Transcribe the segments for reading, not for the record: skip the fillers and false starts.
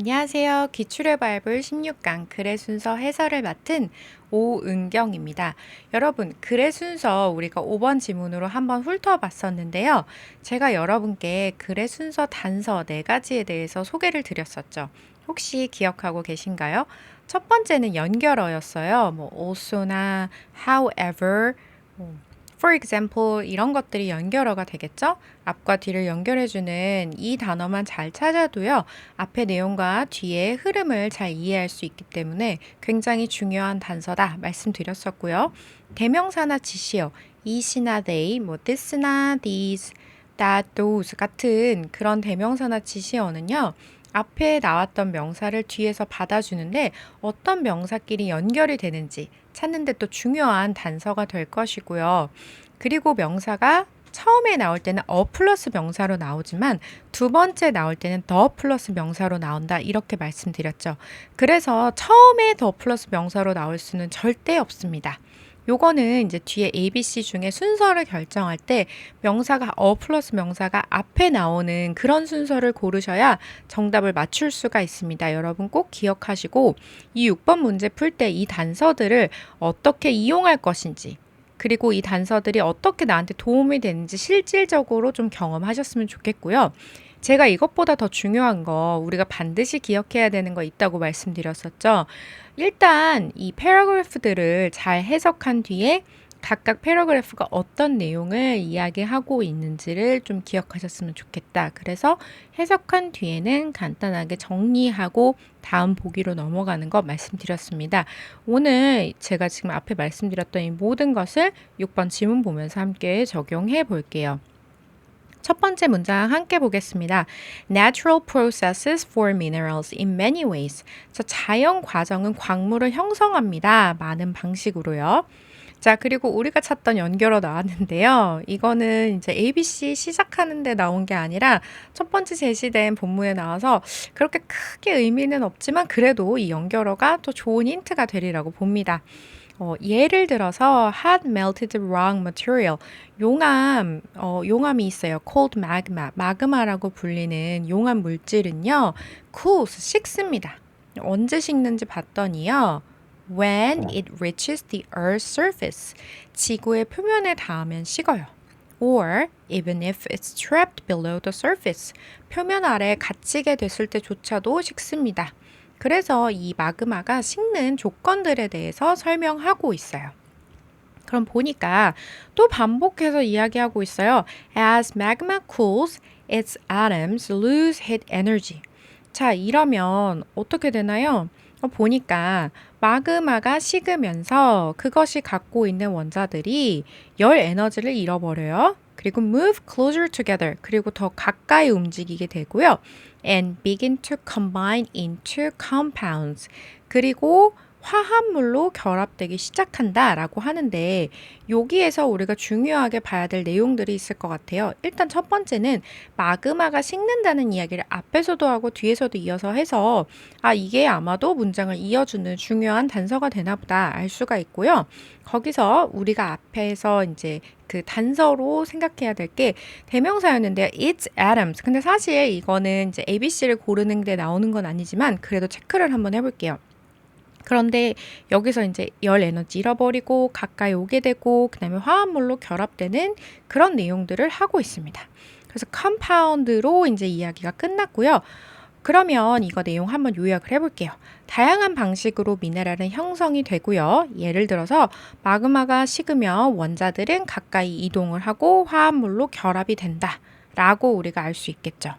안녕하세요. 기출의 바이블 16강 글의 순서 해설을 맡은 오은경입니다. 여러분, 글의 순서 우리가 5번 지문으로 한번 훑어봤었는데요. 제가 여러분께 글의 순서 단서 4가지에 대해서 소개를 드렸었죠. 혹시 기억하고 계신가요? 첫 번째는 연결어였어요. also나 however, for example 이런 것들이 연결어가 되겠죠? 앞과 뒤를 연결해주는 이 단어만 잘 찾아도요, 앞의 내용과 뒤의 흐름을 잘 이해할 수 있기 때문에 굉장히 중요한 단서다 말씀드렸었고요. 대명사나 지시어, is나 they, this나 these, that, those 같은 그런 대명사나 지시어는요, 앞에 나왔던 명사를 뒤에서 받아주는데 어떤 명사끼리 연결이 되는지 찾는데 또 중요한 단서가 될 것이고요. 그리고 명사가 처음에 나올 때는 플러스 명사로 나오지만 두 번째 나올 때는 더 플러스 명사로 나온다 이렇게 말씀드렸죠. 그래서 처음에 더 플러스 명사로 나올 수는 절대 없습니다. 요거는 이제 뒤에 ABC 중에 순서를 결정할 때 명사가 플러스 명사가 앞에 나오는 그런 순서를 고르셔야 정답을 맞출 수가 있습니다. 여러분 꼭 기억하시고 이 6번 문제 풀 때 이 단서들을 어떻게 이용할 것인지 그리고 이 단서들이 어떻게 나한테 도움이 되는지 실질적으로 좀 경험하셨으면 좋겠고요. 제가 이것보다 더 중요한 거 우리가 반드시 기억해야 되는 거 있다고 말씀드렸었죠. 일단 이 패러그래프들을 잘 해석한 뒤에 각각 패러그래프가 어떤 내용을 이야기하고 있는지를 좀 기억하셨으면 좋겠다. 그래서 해석한 뒤에는 간단하게 정리하고 다음 보기로 넘어가는 거 말씀드렸습니다. 오늘 제가 지금 앞에 말씀드렸던 이 모든 것을 6번 지문 보면서 함께 적용해 볼게요. 첫 번째 문장 함께 보겠습니다. Natural processes for minerals in many ways. 자연 과정은 광물을 형성합니다. 많은 방식으로요. 자, 그리고 우리가 찾던 연결어 나왔는데요. 이거는 이제 ABC 시작하는데 나온 게 아니라 첫 번째 제시된 본문에 나와서 그렇게 크게 의미는 없지만 그래도 이 연결어가 또 좋은 힌트가 되리라고 봅니다. 예를 들어서 hot melted rock material 용암이 있어요. cold magma 마그마라고 불리는 용암 물질은요 cools 식습니다. 언제 식는지 봤더니요 when it reaches the earth's surface 지구의 표면에 닿으면 식어요. or even if it's trapped below the surface 표면 아래 갇히게 됐을 때조차도 식습니다. 그래서 이 마그마가 식는 조건들에 대해서 설명하고 있어요. 그럼 보니까 또 반복해서 이야기하고 있어요. As magma cools, its atoms lose heat energy. 자, 이러면 어떻게 되나요? 보니까 마그마가 식으면서 그것이 갖고 있는 원자들이 열 에너지를 잃어버려요. 그리고 move closer together. 그리고 더 가까이 움직이게 되고요. and begin to combine into compounds. 그리고 화합물로 결합되기 시작한다라고 하는데 여기에서 우리가 중요하게 봐야 될 내용들이 있을 것 같아요. 일단 첫 번째는 마그마가 식는다는 이야기를 앞에서도 하고 뒤에서도 이어서 해서 이게 아마도 문장을 이어주는 중요한 단서가 되나 보다 알 수가 있고요. 거기서 우리가 앞에서 이제 그 단서로 생각해야 될 게 대명사였는데요. It's atoms. 근데 사실 이거는 이제 ABC를 고르는 데 나오는 건 아니지만 그래도 체크를 한번 해볼게요. 그런데 여기서 이제 열 에너지 잃어버리고 가까이 오게 되고 그다음에 화합물로 결합되는 그런 내용들을 하고 있습니다. 그래서 컴파운드로 이제 이야기가 끝났고요. 그러면 이거 내용 한번 요약을 해볼게요. 다양한 방식으로 미네랄은 형성이 되고요. 예를 들어서 마그마가 식으면 원자들은 가까이 이동을 하고 화합물로 결합이 된다 라고 우리가 알 수 있겠죠.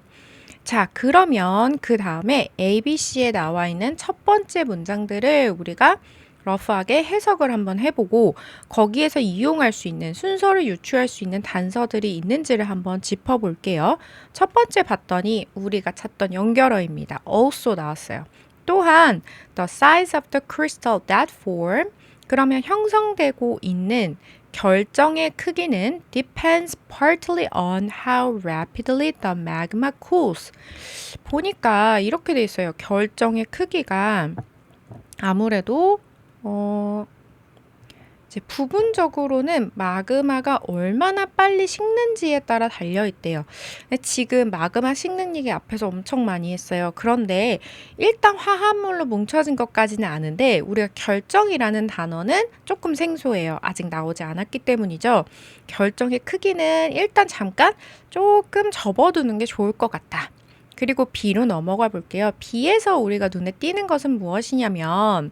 자, 그러면 그 다음에 ABC에 나와 있는 첫 번째 문장들을 우리가 러프하게 해석을 한번 해보고 거기에서 이용할 수 있는 순서를 유추할 수 있는 단서들이 있는지를 한번 짚어볼게요. 첫 번째 봤더니 우리가 찾던 연결어입니다. also 나왔어요. 또한 the size of the crystal that form 그러면 형성되고 있는 결정의 크기는 depends partly on how rapidly the magma cools. 보니까 이렇게 돼 있어요. 결정의 크기가 아무래도 이제 부분적으로는 마그마가 얼마나 빨리 식는지에 따라 달려 있대요. 근데 지금 마그마 식는 얘기 앞에서 엄청 많이 했어요. 그런데 일단 화합물로 뭉쳐진 것까지는 아는데 우리가 결정이라는 단어는 조금 생소해요. 아직 나오지 않았기 때문이죠. 결정의 크기는 일단 잠깐 조금 접어두는 게 좋을 것 같다. 그리고 B로 넘어가 볼게요. B에서 우리가 눈에 띄는 것은 무엇이냐면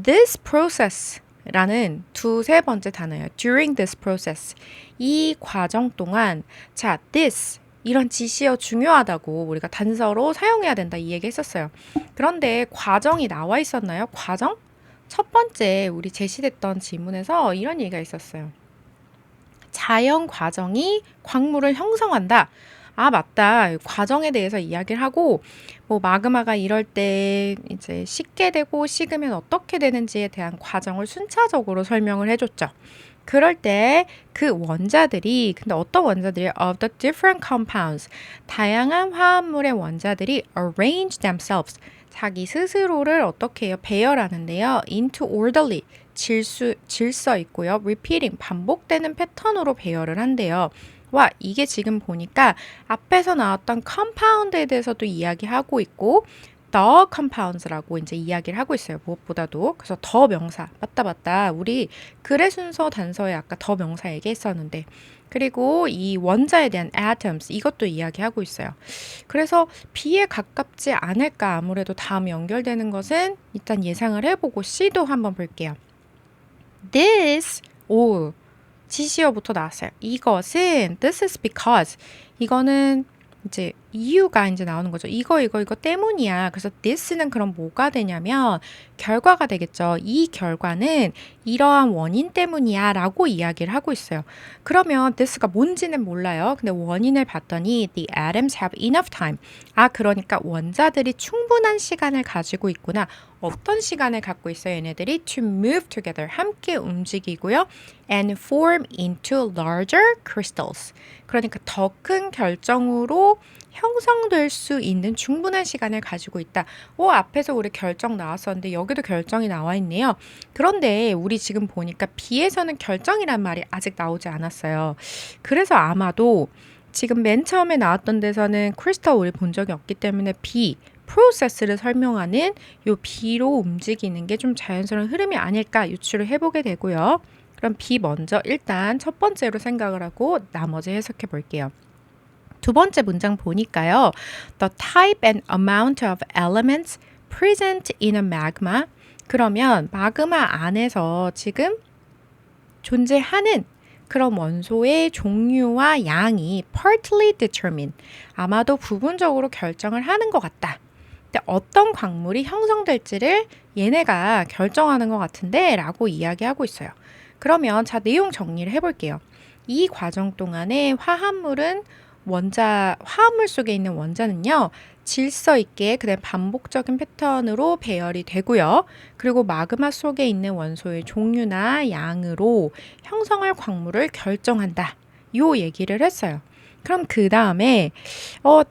this process 라는 두세 번째 단어예요. during this process. 이 과정 동안 자, this 이런 지시어 중요하다고 우리가 단서로 사용해야 된다 이 얘기 했었어요. 그런데 과정이 나와 있었나요? 과정? 첫 번째 우리 제시됐던 지문에서 이런 얘기가 있었어요. 자연 과정이 광물을 형성한다. 아, 맞다. 과정에 대해서 이야기를 하고, 뭐, 마그마가 이럴 때 이제 식게 되고 식으면 어떻게 되는지에 대한 과정을 순차적으로 설명을 해줬죠. 그럴 때 그 원자들이, 근데 어떤 원자들이 of the different compounds, 다양한 화합물의 원자들이 arrange themselves, 자기 스스로를 어떻게 해요? 배열하는데요. into orderly, 질서 있고요. repeating, 반복되는 패턴으로 배열을 한대요. 와, 이게 지금 보니까 앞에서 나왔던 compound에 대해서도 이야기하고 있고 the compounds라고 이제 이야기를 하고 있어요. 무엇보다도. 그래서 더 명사. 맞다. 우리 글의 순서 단서에 아까 더 명사 얘기했었는데 그리고 이 원자에 대한 atoms 이것도 이야기하고 있어요. 그래서 B에 가깝지 않을까 아무래도 다음 연결되는 것은 일단 예상을 해보고 C도 한번 볼게요. This, 오, 지시어부터 나왔어요. 이것은 this is because 이거는 이제 이유가 이제 나오는 거죠. 이거 때문이야. 그래서 this는 그럼 뭐가 되냐면 결과가 되겠죠. 이 결과는 이러한 원인 때문이야 라고 이야기를 하고 있어요. 그러면 this가 뭔지는 몰라요. 근데 원인을 봤더니 the atoms have enough time. 아, 그러니까 원자들이 충분한 시간을 가지고 있구나. 어떤 시간을 갖고 있어요? 얘네들이 to move together. 함께 움직이고요. and form into larger crystals. 그러니까 더 큰 결정으로 형성될 수 있는 충분한 시간을 가지고 있다. 앞에서 우리 결정 나왔었는데 여기도 결정이 나와 있네요. 그런데 우리 지금 보니까 B에서는 결정이란 말이 아직 나오지 않았어요. 그래서 아마도 지금 맨 처음에 나왔던 데서는 크리스탈 우리 본 적이 없기 때문에 B, 프로세스를 설명하는 요 B로 움직이는 게 좀 자연스러운 흐름이 아닐까 유추를 해보게 되고요. 그럼 B 먼저 일단 첫 번째로 생각을 하고 나머지 해석해 볼게요. 두 번째 문장 보니까요. The type and amount of elements present in a magma. 그러면 마그마 안에서 지금 존재하는 그런 원소의 종류와 양이 partly determine. 아마도 부분적으로 결정을 하는 것 같다. 근데 어떤 광물이 형성될지를 얘네가 결정하는 것 같은데 라고 이야기하고 있어요. 그러면 자, 내용 정리를 해볼게요. 이 과정 동안에 화합물 속에 있는 원자는요, 질서 있게 그다음 반복적인 패턴으로 배열이 되고요. 그리고 마그마 속에 있는 원소의 종류나 양으로 형성할 광물을 결정한다. 요 얘기를 했어요. 그럼 그 다음에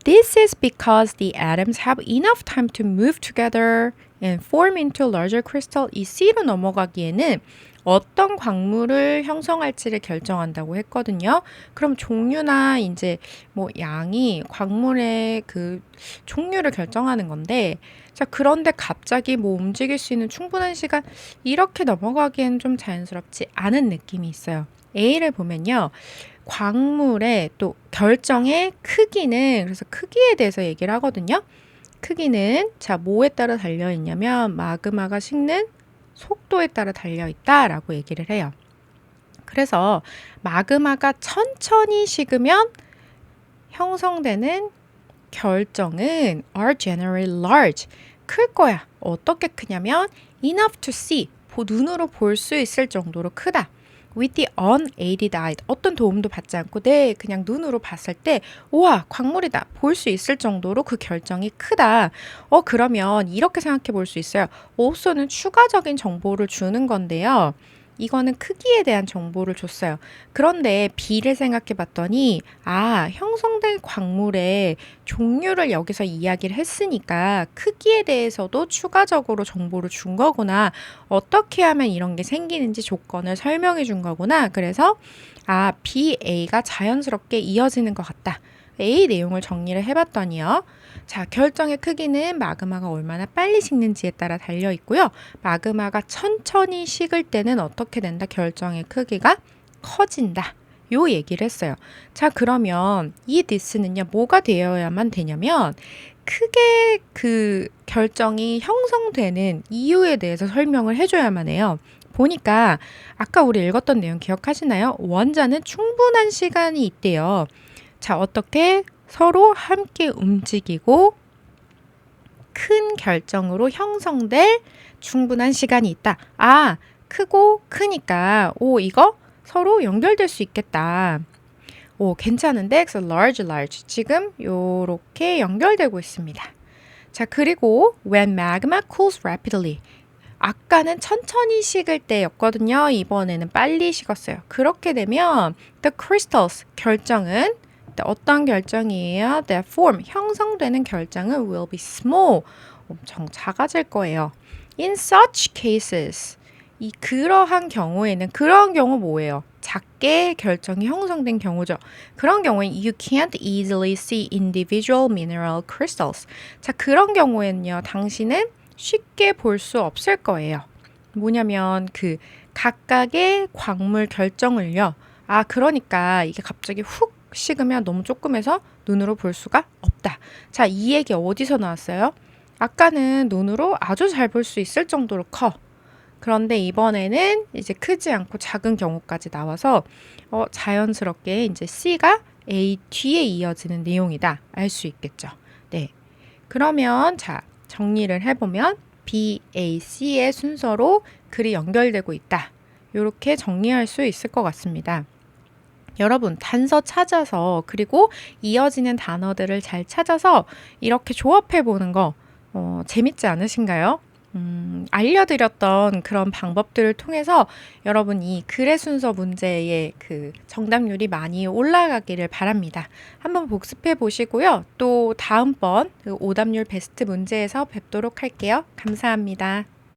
this is because the atoms have enough time to move together and form into larger crystal. 이 C로 넘어가기에는 어떤 광물을 형성할지를 결정한다고 했거든요. 그럼 종류나 이제 뭐 양이 광물의 그 종류를 결정하는 건데, 자, 그런데 갑자기 뭐 움직일 수 있는 충분한 시간 이렇게 넘어가기엔 좀 자연스럽지 않은 느낌이 있어요. A를 보면요. 광물의 또 결정의 크기는 그래서 크기에 대해서 얘기를 하거든요. 크기는 자, 뭐에 따라 달려 있냐면 마그마가 식는 속도에 따라 달려있다라고 얘기를 해요. 그래서 마그마가 천천히 식으면 형성되는 결정은 are generally large, 클 거야. 어떻게 크냐면 enough to see, 눈으로 볼 수 있을 정도로 크다. with the unaided eye, 어떤 도움도 받지 않고 그냥 눈으로 봤을 때 우와, 광물이다 볼 수 있을 정도로 그 결정이 크다. 그러면 이렇게 생각해 볼 수 있어요. also는 추가적인 정보를 주는 건데요. 이거는 크기에 대한 정보를 줬어요. 그런데 B를 생각해 봤더니 형성된 광물의 종류를 여기서 이야기를 했으니까 크기에 대해서도 추가적으로 정보를 준 거구나. 어떻게 하면 이런 게 생기는지 조건을 설명해 준 거구나. 그래서 B, A가 자연스럽게 이어지는 것 같다. A 내용을 정리를 해봤더니요. 자, 결정의 크기는 마그마가 얼마나 빨리 식는지에 따라 달려 있고요. 마그마가 천천히 식을 때는 어떻게 된다? 결정의 크기가 커진다. 요 얘기를 했어요. 자, 그러면 이 this는요, 뭐가 되어야만 되냐면, 크게 그 결정이 형성되는 이유에 대해서 설명을 해줘야만 해요. 보니까 아까 우리 읽었던 내용 기억하시나요? 원자는 충분한 시간이 있대요. 자, 어떻게 서로 함께 움직이고 큰 결정으로 형성될 충분한 시간이 있다. 크고 크니까 이거 서로 연결될 수 있겠다. 괜찮은데? 그래서 large. 지금 요렇게 연결되고 있습니다. 자, 그리고 when magma cools rapidly. 아까는 천천히 식을 때였거든요. 이번에는 빨리 식었어요. 그렇게 되면 the crystals, 결정은 어떤 결정이에요? The form, 형성되는 결정은 will be small, 엄청 작아질 거예요. In such cases, 그러한 경우에는, 그런 경우 뭐예요? 작게 결정이 형성된 경우죠. 그런 경우에 you can't easily see individual mineral crystals. 자, 그런 경우에는요, 당신은 쉽게 볼 수 없을 거예요. 뭐냐면 그 각각의 광물 결정을요. 그러니까 이게 갑자기 훅 식으면 너무 조금해서 눈으로 볼 수가 없다. 자, 이 얘기 어디서 나왔어요? 아까는 눈으로 아주 잘 볼 수 있을 정도로 커. 그런데 이번에는 이제 크지 않고 작은 경우까지 나와서 자연스럽게 이제 C가 A 뒤에 이어지는 내용이다. 알 수 있겠죠. 네. 그러면 자, 정리를 해보면 B, A, C의 순서로 글이 연결되고 있다. 이렇게 정리할 수 있을 것 같습니다. 여러분, 단서 찾아서 그리고 이어지는 단어들을 잘 찾아서 이렇게 조합해 보는 거 재밌지 않으신가요? 알려드렸던 그런 방법들을 통해서 여러분 이 글의 순서 문제의 그 정답률이 많이 올라가기를 바랍니다. 한번 복습해 보시고요. 또 다음번 그 오답률 베스트 문제에서 뵙도록 할게요. 감사합니다.